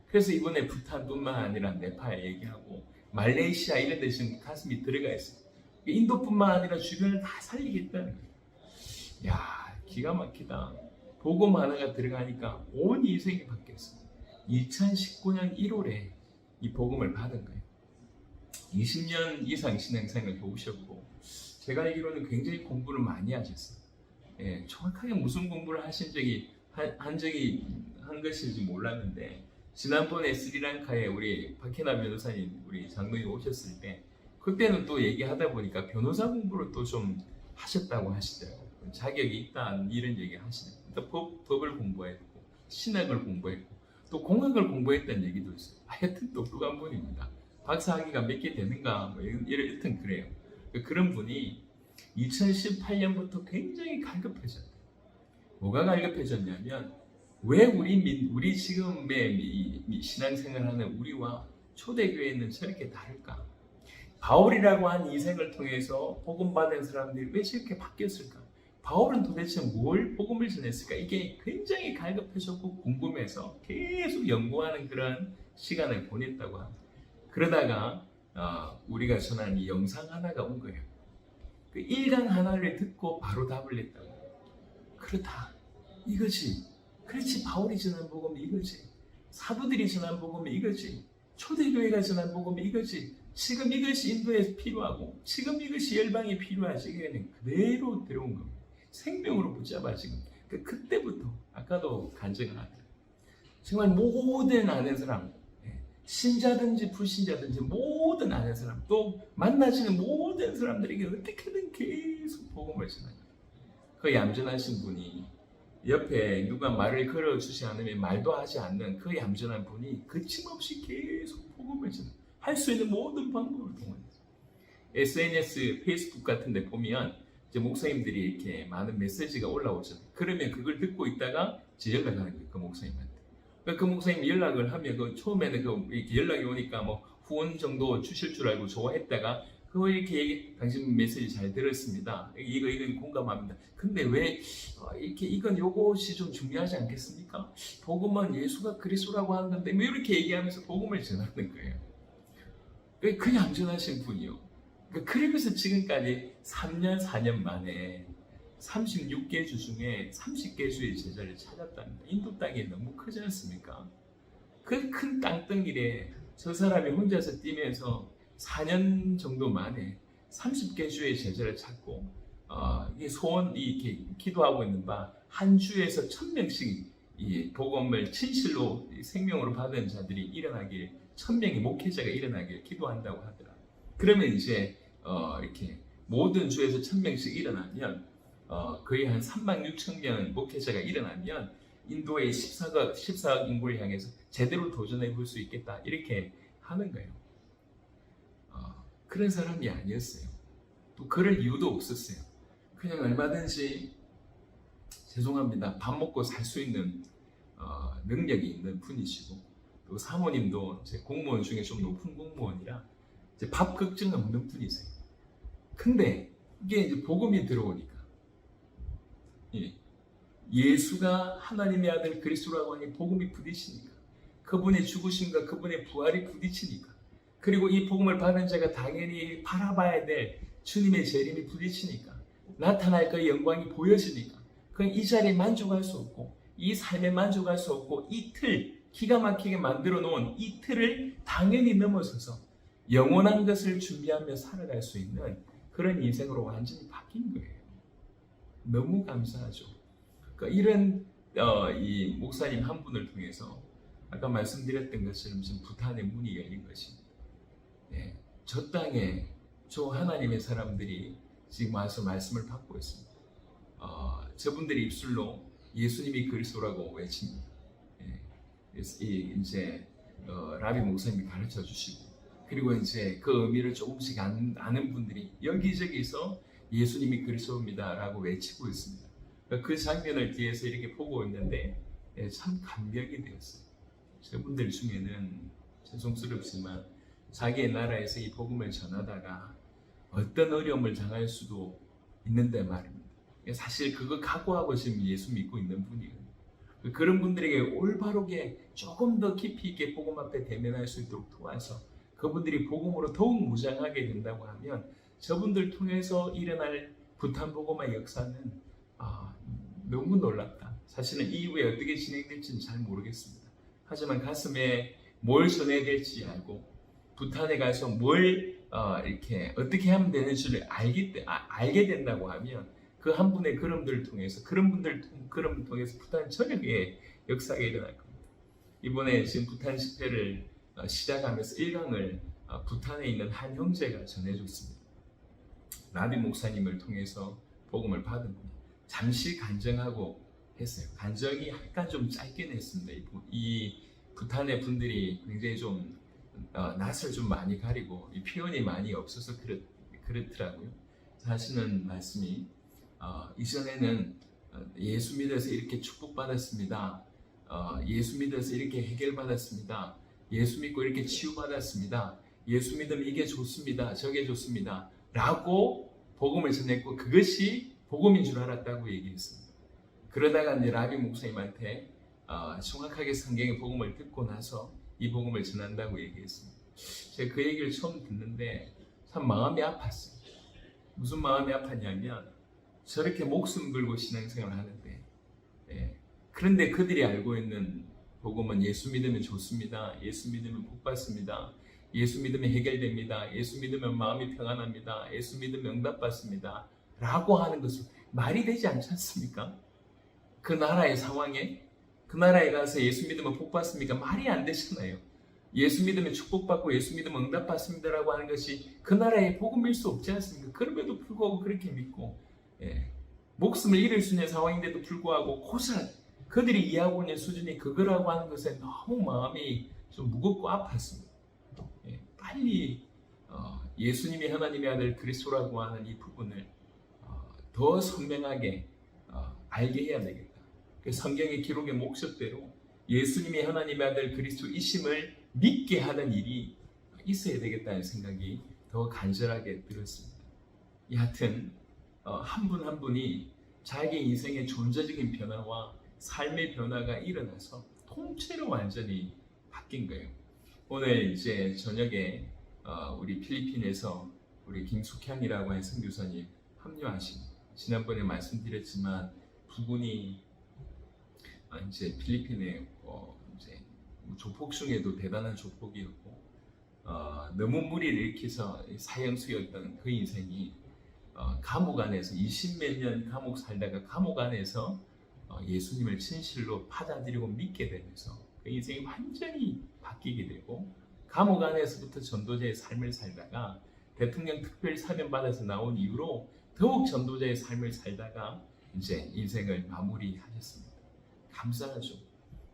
그래서 이번에 부탄뿐만 아니라 네팔 얘기하고 말레이시아 이런 데 지금 가슴이 들어가 있어요. 인도뿐만 아니라 주변을 다 살리겠다는 거예요. 야, 기가 막히다. 복음 하나가 들어가니까 온 인생이 바뀌었어요. 2019년 1월에 이 복음을 받은 거예요. 20년 이상 신앙생활을 해오셨고 제가 알기로는 굉장히 공부를 많이 하셨어요. 예, 정확하게 무슨 공부를 하신 적이 한 것인지 몰랐는데 지난번에 스리랑카에 우리 박해나 변호사님 우리 장로님 오셨을 때 그때는 또 얘기하다 보니까 변호사 공부를 또 좀 하셨다고 하시더라고요. 자격이 있다 이런 얘기 하시네요. 또 법을 공부했고 신학을 공부했고 또 공학을 공부했다는 얘기도 있어요. 하여튼 똑똑한 분입니다. 박사학위가 몇 개 되는가 뭐 이런 그래요. 그런 분이 2018년부터 굉장히 갈급해졌어요. 뭐가 갈급해졌냐면 왜 우리 지금의 신앙생활하는 우리와 초대교회는 저렇게 다를까? 바울이라고 한 인생을 통해서 복음받은 사람들이 왜 저렇게 바뀌었을까? 바울은 도대체 뭘 복음을 전했을까? 이게 굉장히 갈급해졌고 궁금해서 계속 연구하는 그런 시간을 보냈다고 합니다. 그러다가 우리가 전한 이 영상 하나가 온 거예요. 그 1강 하나를 듣고 바로 답을 냈다고. 그렇다. 이거지. 그렇지. 바울이 전한 복음이 이거지. 사도들이 전한 복음이 이거지. 초대교회가 전한 복음이 이거지. 지금 이것이 인도에 필요하고 지금 이것이 열방에 필요하지. 그냥 그대로 들어온 겁니다. 생명으로 붙잡아 지금. 그때부터 아까도 간증을 하더라고요. 정말 모든 아는 사람, 신자든지 불신자든지 모든 아는 사람, 또 만나시는 모든 사람들에게 어떻게든 계속 복음을 전하는 거예요. 그 얌전하신 분이 옆에 누가 말을 걸어주지 않으면 말도 하지 않는 그 얌전한 분이 거침없이 계속 복음을 전해요. 할 수 있는 모든 방법을 통해서. SNS, 페이스북 같은 데 보면 이제 목사님들이 이렇게 많은 메시지가 올라오잖아요. 그러면 그걸 듣고 있다가 이제 연락하는 거예요. 그 목사님한테. 그 목사님 연락을 하면 처음에는 이렇게 연락이 오니까 뭐 후원 정도 주실 줄 알고 좋아했다가 그거 이렇게 당신 메시지 잘 들었습니다. 이건 공감합니다. 근데 왜 이렇게 이건 요것이 좀 중요하지 않겠습니까? 복음은 예수가 그리스도라고 하는 건데 뭐 이렇게 얘기하면서 복음을 전하는 거예요. 그 얌전하신 분이요. 그러면서 지금까지 3년 4년 만에 36개 주 중에 30개 주의 제자를 찾았답니다. 인도 땅이 너무 크지 않습니까? 그 큰 땅덩이에 저 사람이 혼자서 뛰면서 4년 정도 만에 30개 주의 제자를 찾고 이게 소원 이렇게 기도하고 있는 바 한 주에서 1000명씩 이 복음을 진실로 생명으로 받은 자들이 일어나길 1000명의 목회자가 일어나길 기도한다고 하더라. 그러면 이제 이렇게 모든 주에서 1000명씩 일어나면 거의 한 36,000명 목회자가 일어나면 인도의 14억 인구를 향해서 제대로 도전해 볼 수 있겠다 이렇게 하는 거예요. 그런 사람이 아니었어요. 또 그럴 이유도 없었어요. 그냥 얼마든지 죄송합니다. 밥 먹고 살 수 있는 능력이 있는 분이시고 또 사모님도 이제 공무원 중에 좀 높은 공무원이라 이제 밥 걱정 없는 분이세요. 근데 이게 이제 복음이 들어오니까 예수가 하나님의 아들 그리스도라고 하니 복음이 부딪히니까 그분의 죽으심과 그분의 부활이 부딪히니까 그리고 이 복음을 받은 자가 당연히 바라봐야 될 주님의 재림이 부딪히니까 나타날 그 영광이 보여지니까 그냥 이 자리에 만족할 수 없고 이 삶에 만족할 수 없고 이 틀 기가 막히게 만들어 놓은 이 틀을 당연히 넘어서서 영원한 것을 준비하며 살아갈 수 있는 그런 인생으로 완전히 바뀐 거예요. 너무 감사하죠. 그러니까 이런 이 목사님 한 분을 통해서 아까 말씀드렸던 것처럼 지금 부탄의 문이 열린 것입니다. 네, 저 땅에 저 하나님의 사람들이 지금 와서 말씀을 받고 있습니다. 저분들이 입술로 예수님이 그리스도라고 외칩니다. 이제 라비 목사님이 가르쳐 주시고, 그리고 이제 그 의미를 조금씩 아는 분들이 여기저기서 예수님이 그리스도입니다라고 외치고 있습니다. 그 장면을 뒤에서 이렇게 보고 있는데 참 감격이 되었어요. 저분들 중에는 죄송스럽지만 자기의 나라에서 이 복음을 전하다가 어떤 어려움을 당할 수도 있는데 말입니다. 사실 그거 각오하고 지금 예수 믿고 있는 분이거든요. 그런 분들에게 올바르게 조금 더 깊이 있게 복음 앞에 대면할 수 있도록 도와서 그분들이 복음으로 더욱 무장하게 된다고 하면 저분들 통해서 일어날 부탄 복음의 역사는 너무 놀랍다. 사실은 이후에 어떻게 진행될지는 잘 모르겠습니다. 하지만 가슴에 뭘 전해야 될지 알고 부탄에 가서 뭘 이렇게 어떻게 하면 되는지를 알게 된다고 하면 그 한 분의 걸음들을 통해서 그런 분들 걸음을 통해서 부탄 전역에 역사가 일어날 겁니다. 이번에 지금 부탄 집회를 시작하면서 1강을 부탄에 있는 한 형제가 전해줬습니다. 라비 목사님을 통해서 복음을 받은 분이 잠시 간증하고 했어요. 간증이 약간 좀 짧게 냈습니다. 이 부탄의 분들이 굉장히 좀 낯을 좀 많이 가리고 이 표현이 많이 없어서 그렇더라고요. 하시는 말씀이 이전에는 예수 믿어서 이렇게 축복받았습니다. 예수 믿어서 이렇게 해결받았습니다. 예수 믿고 이렇게 치유받았습니다. 예수 믿으면 이게 좋습니다. 저게 좋습니다. 라고 복음을 전했고 그것이 복음인 줄 알았다고 얘기했습니다. 그러다가 이제 라비 목사님한테 정확하게 성경의 복음을 듣고 나서 이 복음을 전한다고 얘기했습니다. 제가 그 얘기를 처음 듣는데 참 마음이 아팠어요. 무슨 마음이 아팠냐면 저렇게 목숨 걸고 신앙생활을 하는데 그런데 그들이 알고 있는 복음은 예수 믿으면 좋습니다. 예수 믿으면 복 받습니다. 예수 믿으면 해결됩니다. 예수 믿으면 마음이 평안합니다. 예수 믿으면 응답받습니다. 라고 하는 것은 말이 되지 않지 않습니까? 그 나라의 상황에 그 나라에 가서 예수 믿으면 복 받습니까? 말이 안 되잖아요. 예수 믿으면 축복받고 예수 믿으면 응답받습니다라고 하는 것이 그 나라의 복음일 수 없지 않습니까? 그럼에도 불구하고 그렇게 믿고 목숨을 잃을 수 있는 상황인데도 불구하고 고스란히 그들이 이해하고 있는 수준이 그거라고 하는 것에 너무 마음이 좀 무겁고 아팠습니다. 빨리 예수님이 하나님의 아들 그리스도라고 하는 이 부분을 더 선명하게 알게 해야 되겠다. 성경의 기록의 목적대로 예수님이 하나님의 아들 그리스도이심을 믿게 하는 일이 있어야 되겠다는 생각이 더 간절하게 들었습니다. 여하튼 한 분 한 분이 자기 인생의 존재적인 변화와 삶의 변화가 일어나서 통째로 완전히 바뀐 거예요. 오늘 이제 저녁에 우리 필리핀에서 우리 김숙향이라고 하는 선교사님 합류하신, 지난번에 말씀드렸지만 부분이 이제 필리핀의 이제 조폭 중에도 대단한 조폭이었고 너무 무리를 일으켜서 사형수였던 그 인생이 감옥 안에서 20몇 년 감옥 살다가 감옥 안에서 예수님을 진실로 받아들이고 믿게 되면서 그 인생이 완전히 바뀌게 되고 감옥 안에서부터 전도자의 삶을 살다가 대통령 특별 사면 받아서 나온 이후로 더욱 전도자의 삶을 살다가 이제 인생을 마무리하셨습니다. 감사하죠.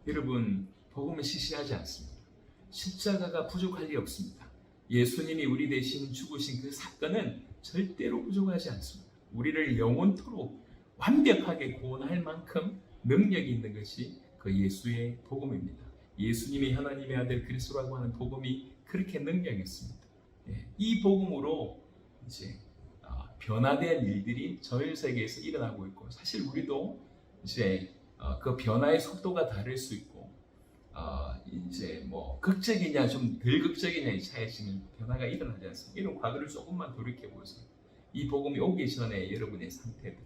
여러분, 복음은 시시하지 않습니다. 십자가가 부족할 리 없습니다. 예수님이 우리 대신 죽으신 그 사건은 절대로 부족하지 않습니다. 우리를 영원토록 완벽하게 구원할 만큼 능력이 있는 것이 그 예수의 복음입니다. 예수님이 하나님의 아들 그리스도라고 하는 복음이 그렇게 능력이 있습니다. 이 복음으로 이제 변화된 일들이 전 세계에서 일어나고 있고, 사실 우리도 이제 그 변화의 속도가 다를 수 있고, 이제 뭐 극적이냐 좀 덜 극적이냐의 차이지만 변화가 일어나지 않습니다. 이런 과거를 조금만 돌이켜 보세요. 이 복음이 오기 전에 여러분의 상태들,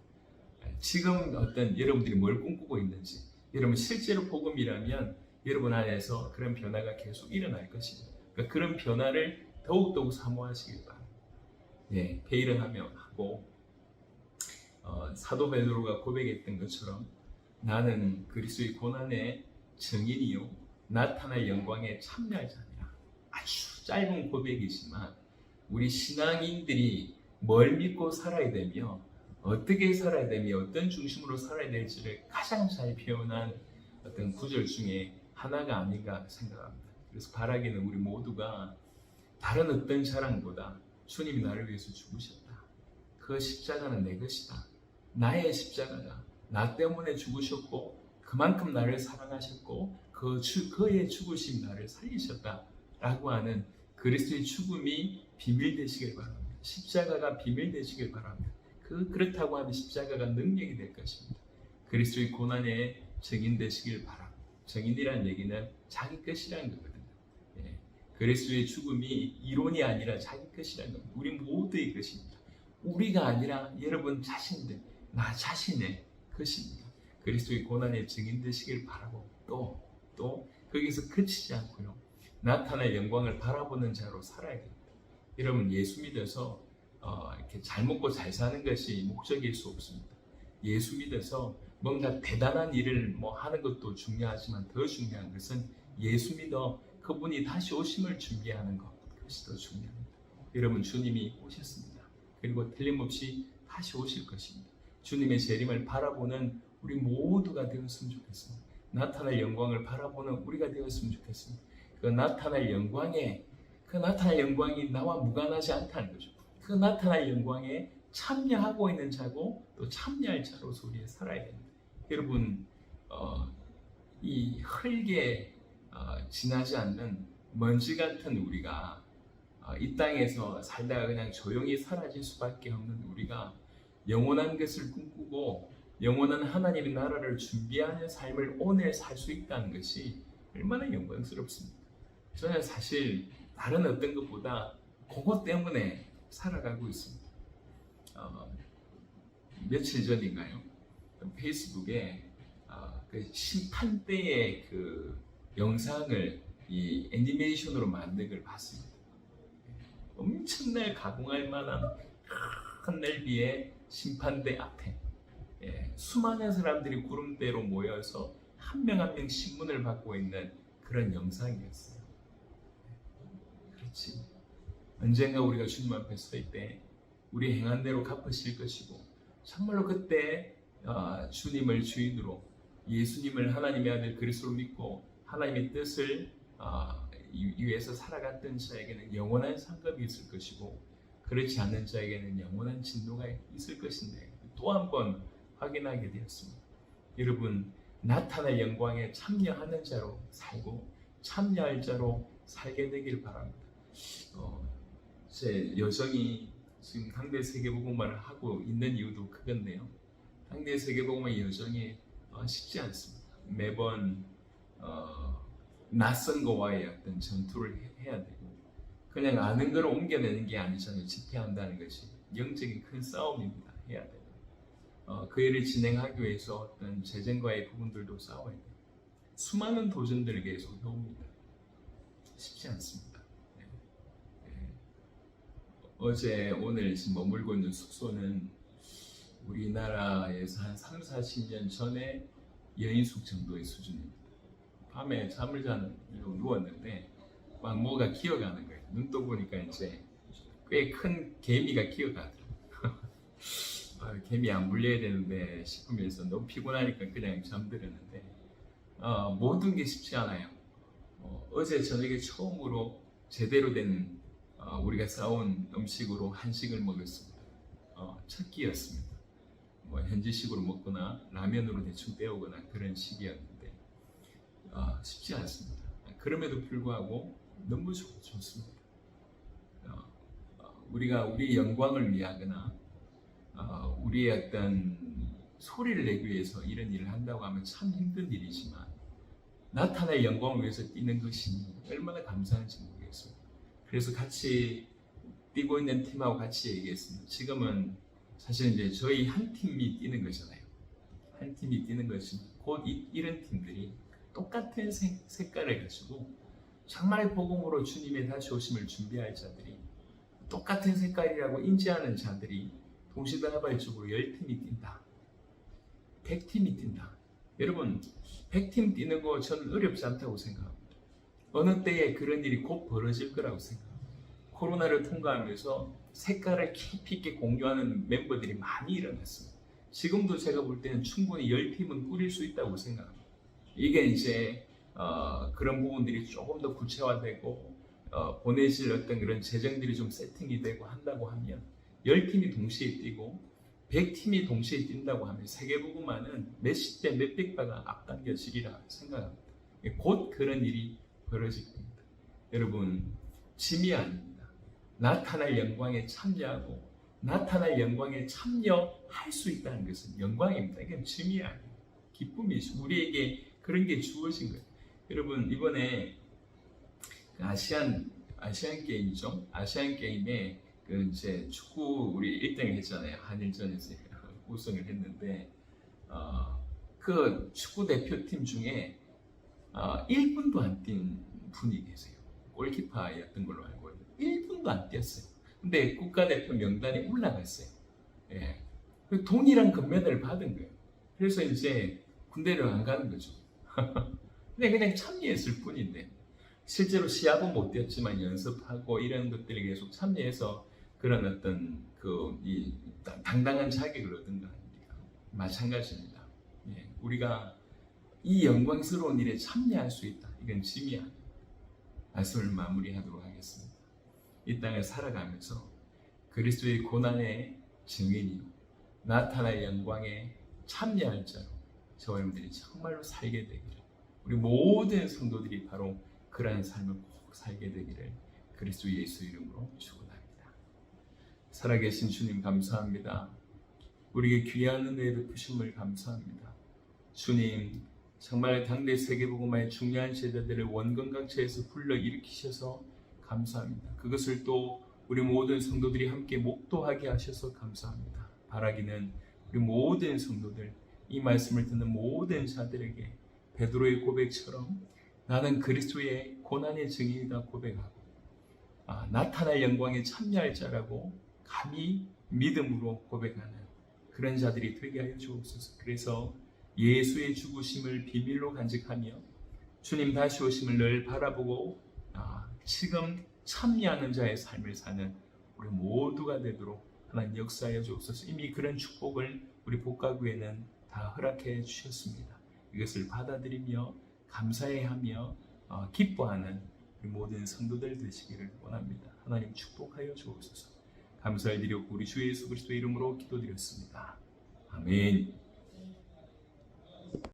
지금 어떤 여러분들이 뭘 꿈꾸고 있는지, 여러분 실제로 복음이라면 여러분 안에서 그런 변화가 계속 일어날 것입니다. 그러니까 그런 변화를 더욱더욱 사모하시길 바랍니다. 회의를 하고 사도 베드로가 고백했던 것처럼 나는 그리스도의 고난의 증인이요 나타날 영광에 참여할 자니라. 아주 짧은 고백이지만 우리 신앙인들이 뭘 믿고 살아야 되며 어떻게 살아야 되며 어떤 중심으로 살아야 될지를 가장 잘 표현한 어떤 구절 중에 하나가 아닌가 생각합니다. 그래서 바라기는 우리 모두가 다른 어떤 자랑보다 주님이 나를 위해서 죽으셨다. 그 십자가는 내 것이다. 나의 십자가가 나 때문에 죽으셨고 그만큼 나를 사랑하셨고 그의 죽으심 나를 살리셨다 라고 하는 그리스도의 죽음이 비밀되시길 바랍니다. 십자가가 비밀되시길 바랍니다. 그렇다고 하면 십자가가 능력이 될 것입니다. 그리스도의 고난의 증인 되시길 바랍니다. 증인이라는 얘기는 자기 것이라는 거거든요. 예. 그리스도의 죽음이 이론이 아니라 자기 것이라는 겁니다. 우리 모두의 것입니다. 우리가 아니라 여러분 자신들, 나 자신의 것입니다. 그리스도의 고난의 증인 되시길 바라고 또 거기서 그치지 않고요. 나타날 영광을 바라보는 자로 살아야 됩니다. 여러분 예수 믿어서 이렇게 잘 먹고 잘 사는 것이 목적일 수 없습니다. 예수 믿어서 뭔가 대단한 일을 하는 것도 중요하지만 더 중요한 것은 예수 믿어 그분이 다시 오심을 준비하는 것, 그것이 더 중요합니다. 여러분 주님이 오셨습니다. 그리고 틀림없이 다시 오실 것입니다. 주님의 재림을 바라보는 우리 모두가 되었으면 좋겠습니다. 나타날 영광을 바라보는 우리가 되었으면 좋겠습니다. 그 나타날 영광이 나와 무관하지 않다는 거죠. 그 나타날 영광에 참여하고 있는 자고 또 참여할 자로서 우리가 살아야 됩니다. 여러분 이 흙에 지나지 않는 먼지 같은 우리가 이 땅에서 살다가 그냥 조용히 사라질 수밖에 없는 우리가 영원한 것을 꿈꾸고 영원한 하나님의 나라를 준비하는 삶을 오늘 살 수 있다는 것이 얼마나 영광스럽습니다. 저는 사실 다른 어떤 것보다 그것 때문에 살아가고 있습니다. 며칠 전인가요? 페이스북에 그 심판대의 그 영상을 이 애니메이션으로 만든 걸 봤습니다. 엄청나게 가공할 만한 큰 넓이의 심판대 앞에 수많은 사람들이 구름대로 모여서 한 명 한 명 신문을 받고 있는 그런 영상이었어요. 그렇지. 언젠가 우리가 주님 앞에 설 때 우리 행한 대로 갚으실 것이고 정말로 그때 주님을 주인으로 예수님을 하나님의 아들 그리스도로 믿고 하나님의 뜻을 위해서 살아갔던 자에게는 영원한 상급이 있을 것이고 그렇지 않는 자에게는 영원한 진노가 있을 것인데 또 한 번 확인하게 되었습니다. 여러분 나타날 영광에 참여하는 자로 살고 참여할 자로 살게 되길 바랍니다. 제 여정이 지금 당대 세계복음화를 하고 있는 이유도 그건데요. 당대 세계복음화 여정이 쉽지 않습니다. 매번 낯선 거와의 어떤 전투를 해야 되고 그냥 아는 걸 옮겨내는 게 아니잖아요. 집회한다는 것이 영적인 큰 싸움입니다. 해야 돼요. 그 일을 진행하기 위해서 어떤 재정과의 부분들도 싸워야 돼요. 수많은 도전들을 계속 해옵니다. 쉽지 않습니다. 어제 오늘 지금 머물고 있는 숙소는 우리나라에서 한 3, 40년 전에 여인숙 정도의 수준입니다. 밤에 잠을 자려고 누웠는데 막 뭐가 기어가는 거예요. 눈 떠보니까 이제 꽤 큰 개미가 기어가더라고요. 개미 안 물려야 되는데 싶으면서 너무 피곤하니까 그냥 잠들었는데 모든 게 쉽지 않아요. 어제 저녁에 처음으로 제대로 된 우리가 싸온 음식으로 한식을 먹었습니다. 첫 끼였습니다. 현지식으로 먹거나 라면으로 대충 때우거나 그런 식이었는데 쉽지 않습니다. 그럼에도 불구하고 너무 좋습니다. 우리가 우리의 영광을 위하거나 우리의 어떤 소리를 내기 위해서 이런 일을 한다고 하면 참 힘든 일이지만 나타날 영광을 위해서 뛰는 것이 얼마나 감사한지 모르겠습니다. 그래서 같이 뛰고 있는 팀하고 같이 얘기했습니다. 지금은 사실 이제 저희 한 팀이 뛰는 거잖아요. 한 팀이 뛰는 것이 곧 이런 팀들이 똑같은 색깔을 가지고 정말 복음으로 주님의 다시 오심을 준비할 자들이 똑같은 색깔이라고 인지하는 자들이 동시다발적으로 10팀이 뛴다. 100팀이 뛴다. 여러분 100팀 뛰는 거 저는 어렵지 않다고 생각합니다. 어느 때에 그런 일이 곧 벌어질 거라고 생각합니다. 코로나를 통과하면서 색깔을 깊이 있게 공유하는 멤버들이 많이 일어났습니다. 지금도 제가 볼 때는 충분히 10팀은 꾸릴 수 있다고 생각합니다. 이게 이제 그런 부분들이 조금 더 구체화되고 보내실 어떤 그런 재정들이 좀 세팅이 되고 한다고 하면 10팀이 동시에 뛰고 100팀이 동시에 뛴다고 하면 세계복음화는 몇십 배, 몇백 배가 앞당겨지리라 생각합니다. 곧 그런 일이 벌어질 겁니다. 여러분, 짐이 아닙니다. 나타날 영광에 참여하고 나타날 영광에 참여할 수 있다는 것은 영광입니다. 이건 짐이 아니에요. 기쁨이죠. 우리에게 그런 게 주어진 거예요. 여러분, 이번에 아시안 게임이죠. 아시안 게임에 그 이제 축구 우리 1등을 했잖아요. 한일전에서 우승을 했는데 그 축구 대표팀 중에 1분도 안 뛴 분이 계세요. 골키퍼였던 걸로 알고 있는데 1분도 안 뛰었어요. 근데 국가대표 명단에 올라갔어요. 예. 동일한 금메달을 받은 거예요. 그래서 이제 군대를 안 가는 거죠. 근데 그냥 참여했을 뿐인데 실제로 시합은 못 뛰었지만 연습하고 이런 것들을 계속 참여해서 그런 어떤 이 당당한 자격을 얻은 거 아닙니까? 마찬가지입니다. 예. 우리가 이 영광스러운 일에 참여할 수 있다. 이건 짐이 아니에요. 말씀을 마무리하도록 하겠습니다. 이 땅을 살아가면서 그리스도의 고난의 증인이요 나타날 영광에 참여할 자로 저와 여러분들이 정말로 살게 되기를, 우리 모든 성도들이 바로 그러한 삶을 꼭 살게 되기를 그리스도 예수 이름으로 축원합니다. 살아계신 주님 감사합니다. 우리에게 귀한 은혜의 베푸심을 감사합니다. 주님, 정말 당대 세계복음화의 중요한 제자들을 원건강체에서 불러일으키셔서 감사합니다. 그것을 또 우리 모든 성도들이 함께 목도하게 하셔서 감사합니다. 바라기는 우리 모든 성도들, 이 말씀을 듣는 모든 자들에게 베드로의 고백처럼 나는 그리스도의 고난의 증인이다 고백하고 나타날 영광에 참여할 자라고 감히 믿음으로 고백하는 그런 자들이 되게 하여 주옵소서. 그래서 예수의 죽으심을 비밀로 간직하며 주님 다시 오심을 늘 바라보고 지금 참여하는 자의 삶을 사는 우리 모두가 되도록 하나님 역사하여 주옵소서. 이미 그런 축복을 우리 복가구에는 다 허락해 주셨습니다. 이것을 받아들이며 감사해하며 기뻐하는 우리 모든 성도들 되시기를 원합니다. 하나님 축복하여 주옵소서. 감사를 드렸고 우리 주 예수 그리스도 이름으로 기도드렸습니다. 아멘.